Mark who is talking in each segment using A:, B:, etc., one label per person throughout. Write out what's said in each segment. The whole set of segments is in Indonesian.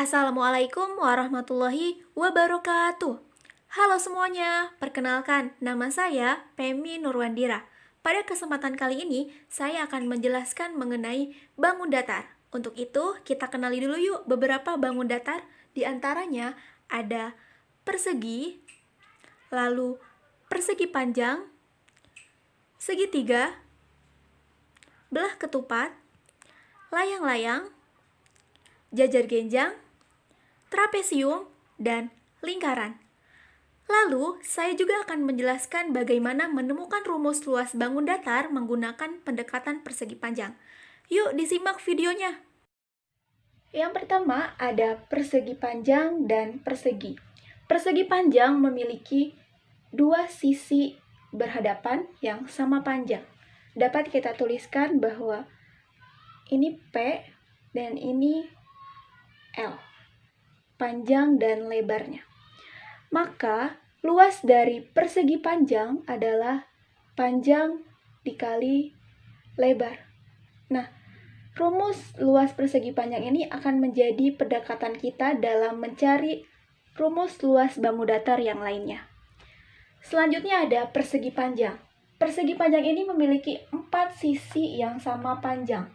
A: Assalamualaikum warahmatullahi wabarakatuh. Halo semuanya, perkenalkan nama saya Pemi Nurwandira. Pada kesempatan kali ini, saya akan menjelaskan mengenai bangun datar. Untuk itu, kita kenali dulu yuk beberapa bangun datar. Di antaranya ada persegi, lalu persegi panjang, segitiga, belah ketupat, layang-layang, jajar genjang, trapesium, dan lingkaran. Lalu, saya juga akan menjelaskan bagaimana menemukan rumus luas bangun datar menggunakan pendekatan persegi panjang. Yuk disimak videonya. Yang pertama ada persegi panjang dan persegi. Persegi panjang memiliki dua sisi berhadapan yang sama panjang. Dapat kita tuliskan bahwa ini P dan ini L, panjang dan lebarnya. Maka luas dari persegi panjang adalah panjang dikali lebar. Nah, rumus luas persegi panjang ini akan menjadi pendekatan kita dalam mencari rumus luas bangun datar yang lainnya. Selanjutnya ada persegi panjang. Persegi panjang ini memiliki 4 sisi yang sama panjang.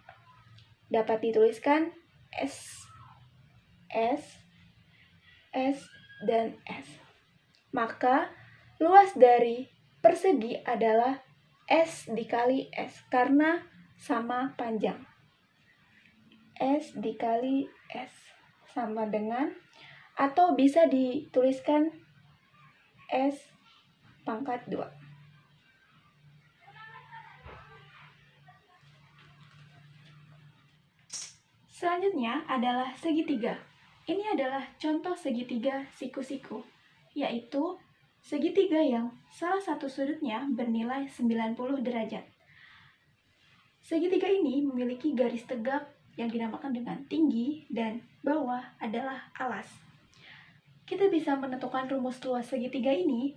A: Dapat dituliskan S, dan S. Maka luas dari persegi adalah S dikali S karena sama panjang. S dikali S sama dengan, atau bisa dituliskan S pangkat 2. Selanjutnya adalah segitiga. Ini adalah contoh segitiga siku-siku, yaitu segitiga yang salah satu sudutnya bernilai 90 derajat. Segitiga ini memiliki garis tegak yang dinamakan dengan tinggi dan bawah adalah alas. Kita bisa menentukan rumus luas segitiga ini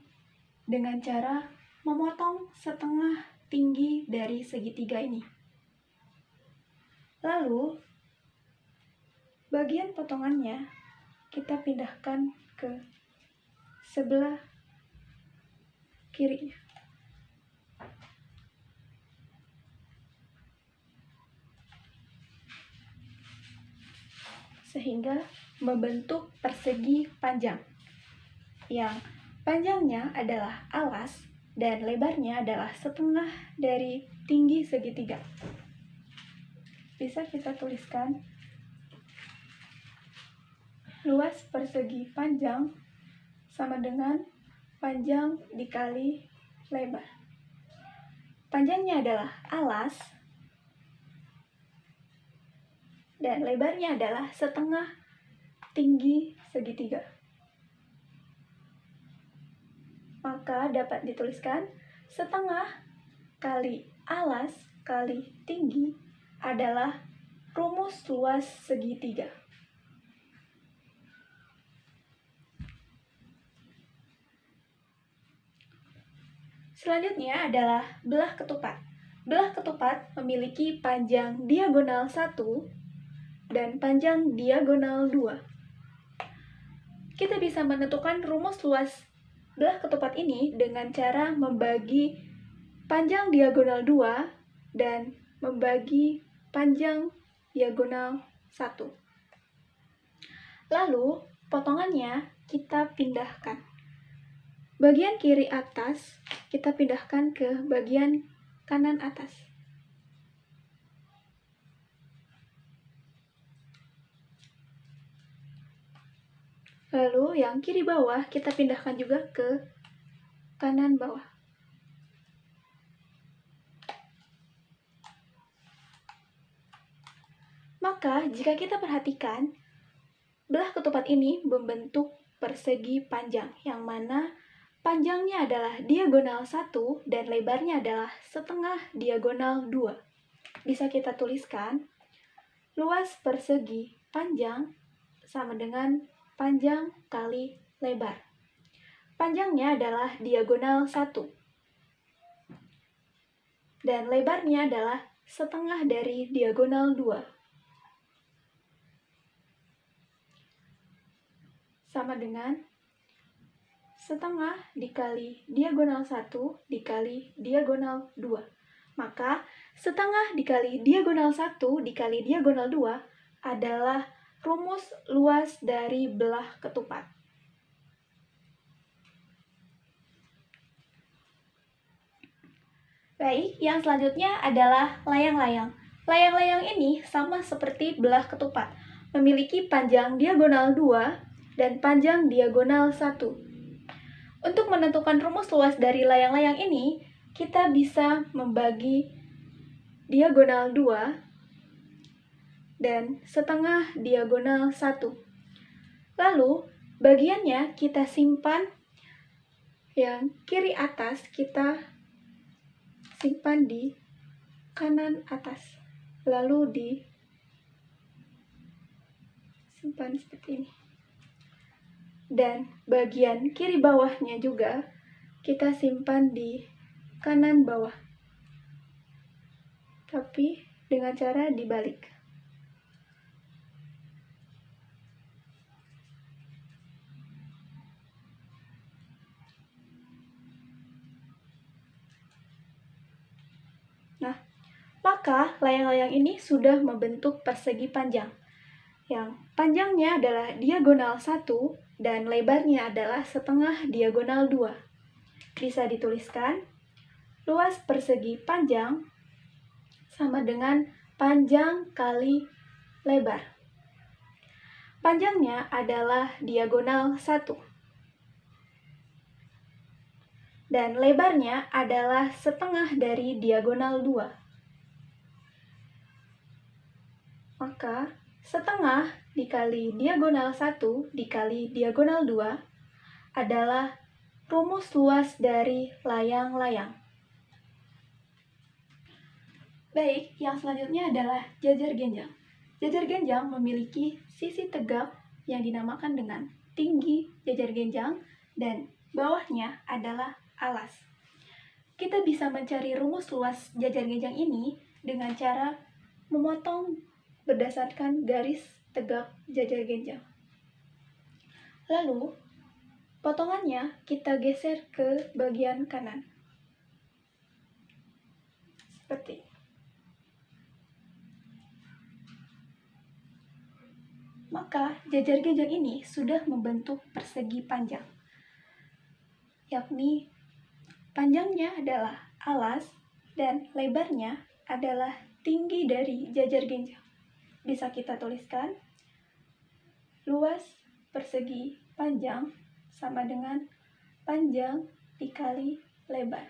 A: dengan cara memotong setengah tinggi dari segitiga ini. Lalu, bagian potongannya kita pindahkan ke sebelah kirinya. Sehingga membentuk persegi panjang, yang panjangnya adalah alas dan lebarnya adalah setengah dari tinggi segitiga. Bisa kita tuliskan luas persegi panjang sama dengan panjang dikali lebar. Panjangnya adalah alas dan lebarnya adalah setengah tinggi segitiga. Maka dapat dituliskan setengah kali alas kali tinggi adalah rumus luas segitiga. Selanjutnya adalah belah ketupat. Belah ketupat memiliki panjang diagonal 1 dan panjang diagonal 2. Kita bisa menentukan rumus luas belah ketupat ini dengan cara membagi panjang diagonal 2 dan membagi panjang diagonal 1. Lalu, potongannya kita pindahkan. Bagian kiri atas kita pindahkan ke bagian kanan atas. Lalu yang kiri bawah kita pindahkan juga ke kanan bawah. Maka jika kita perhatikan, belah ketupat ini membentuk persegi panjang, yang mana panjangnya adalah diagonal 1 dan lebarnya adalah setengah diagonal 2. Bisa kita tuliskan luas persegi panjang sama dengan panjang kali lebar. Panjangnya adalah diagonal 1 dan lebarnya adalah setengah dari diagonal 2. sama dengan setengah dikali diagonal 1 dikali diagonal 2. Maka setengah dikali diagonal 1 dikali diagonal 2 adalah rumus luas dari belah ketupat. Baik, yang selanjutnya adalah layang-layang. Layang-layang ini sama seperti belah ketupat, memiliki panjang diagonal 2 dan panjang diagonal 1. Untuk menentukan rumus luas dari layang-layang ini, kita bisa membagi diagonal 2 dan setengah diagonal 1. Lalu, bagiannya kita simpan, yang kiri atas kita simpan di kanan atas, lalu disimpan seperti ini. Dan bagian kiri bawahnya juga kita simpan di kanan bawah, tapi dengan cara dibalik. Nah, maka layang-layang ini sudah membentuk persegi panjang, yang panjangnya adalah diagonal 1 dan lebarnya adalah setengah diagonal 2. Bisa dituliskan, luas persegi panjang sama dengan panjang kali lebar. Panjangnya adalah diagonal 1. Dan lebarnya adalah setengah dari diagonal 2. Maka setengah dikali diagonal 1 dikali diagonal 2 adalah rumus luas dari layang-layang. Baik, yang selanjutnya adalah jajar genjang. Jajar genjang memiliki sisi tegak yang dinamakan dengan tinggi jajar genjang dan bawahnya adalah alas. Kita bisa mencari rumus luas jajar genjang ini dengan cara memotong berdasarkan garis tegak jajar genjang. Lalu, potongannya kita geser ke bagian kanan. Seperti ini. Maka jajar genjang ini sudah membentuk persegi panjang, yakni panjangnya adalah alas dan lebarnya adalah tinggi dari jajar genjang. Bisa kita tuliskan, luas persegi panjang sama dengan panjang dikali lebar.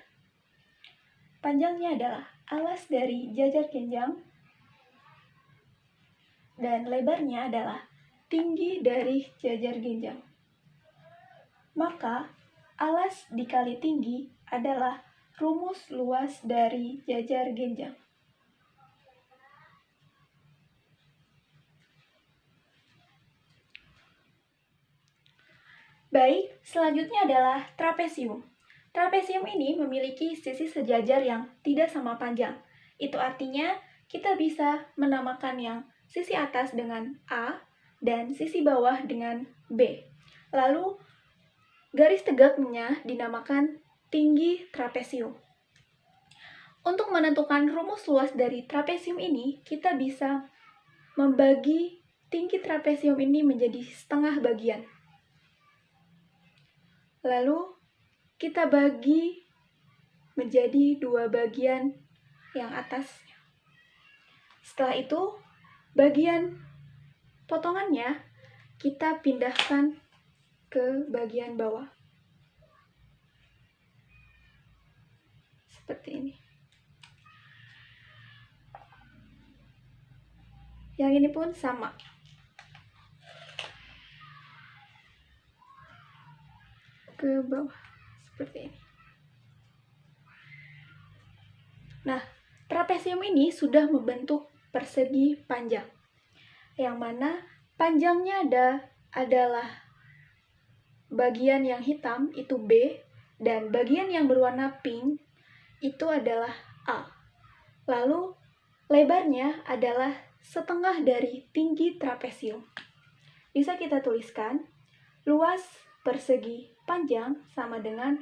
A: Panjangnya adalah alas dari jajar genjang dan lebarnya adalah tinggi dari jajar genjang. Maka alas dikali tinggi adalah rumus luas dari jajar genjang. Baik, selanjutnya adalah trapesium. Trapesium ini memiliki sisi sejajar yang tidak sama panjang. Itu artinya kita bisa menamakan yang sisi atas dengan A dan sisi bawah dengan B. Lalu, garis tegaknya dinamakan tinggi trapesium. Untuk menentukan rumus luas dari trapesium ini, kita bisa membagi tinggi trapesium ini menjadi setengah bagian. Lalu kita bagi menjadi 2 bagian yang atasnya. Setelah itu, bagian potongannya kita pindahkan ke bagian bawah. Seperti ini. Yang ini pun sama. Ke bawah seperti ini. Nah, trapesium ini sudah membentuk persegi panjang, yang mana panjangnya adalah bagian yang hitam itu B dan bagian yang berwarna pink itu adalah A. Lalu lebarnya adalah setengah dari tinggi trapesium. Bisa kita tuliskan, Luas persegi panjang sama dengan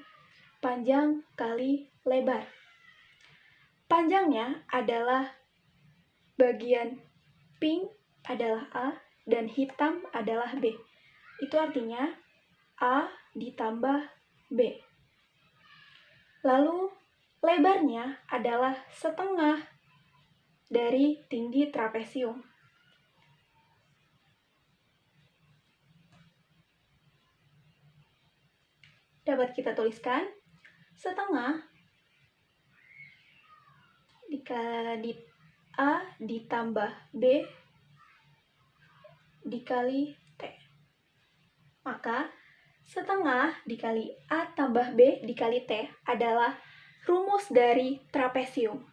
A: panjang kali lebar. Panjangnya adalah bagian pink adalah A dan hitam adalah B. Itu artinya A ditambah B. Lalu lebarnya adalah setengah dari tinggi trapesium. Dapat kita tuliskan setengah dikali A ditambah B dikali T. Maka setengah dikali A tambah B dikali T adalah rumus dari trapesium.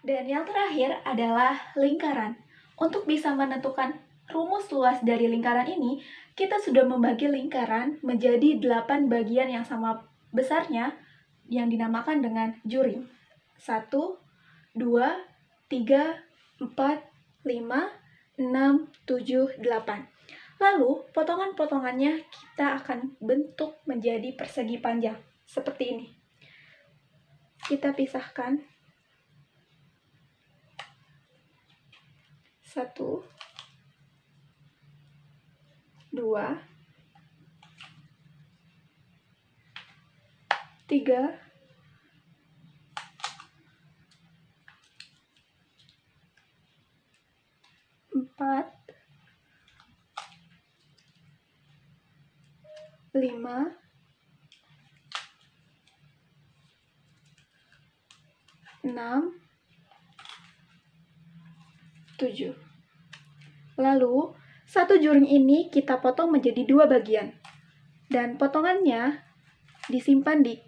A: Dan yang terakhir adalah lingkaran. Untuk bisa menentukan rumus luas dari lingkaran ini, kita sudah membagi lingkaran menjadi 8 bagian yang sama besarnya yang dinamakan dengan juring. 1, 2, 3, 4, 5, 6, 7, 8. Lalu, potongan-potongannya kita akan bentuk menjadi persegi panjang, seperti ini. Kita pisahkan. 1, 2, 3, 4, 5, 6, 7. Lalu, satu juring ini kita potong menjadi 2 bagian. Dan potongannya disimpan di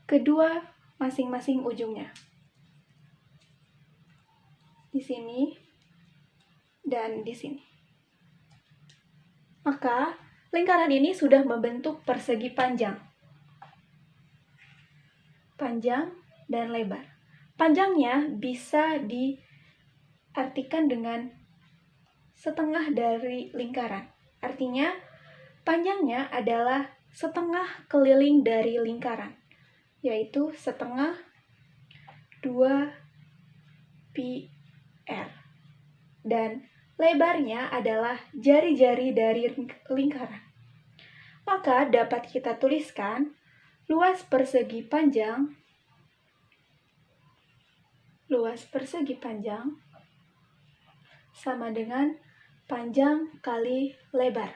A: kedua masing-masing ujungnya. Di sini dan di sini. Maka, lingkaran ini sudah membentuk persegi panjang. Panjang dan lebar. Panjangnya bisa diartikan dengan setengah dari lingkaran. Artinya, panjangnya adalah setengah keliling dari lingkaran, yaitu setengah 2 pi r. Dan lebarnya adalah jari-jari dari lingkaran. Maka dapat kita tuliskan luas persegi panjang sama dengan panjang kali lebar.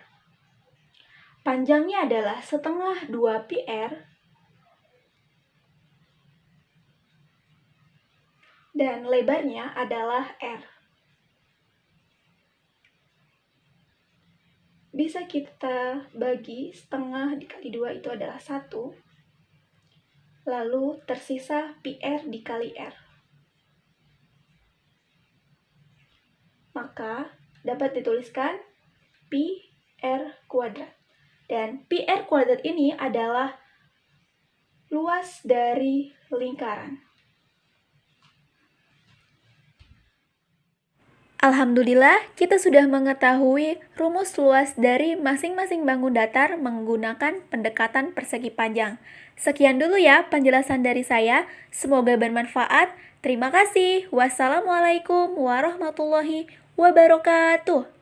A: Panjangnya adalah setengah 2 pi r dan lebarnya adalah r. Bisa kita bagi setengah dikali 2 itu adalah 1. Lalu tersisa pi r dikali r. Maka dapat dituliskan pi r kuadrat. Dan pi r kuadrat ini adalah luas dari lingkaran. Alhamdulillah, kita sudah mengetahui rumus luas dari masing-masing bangun datar menggunakan pendekatan persegi panjang. Sekian dulu ya penjelasan dari saya. Semoga bermanfaat. Terima kasih. Wassalamualaikum warahmatullahi wabarakatuh.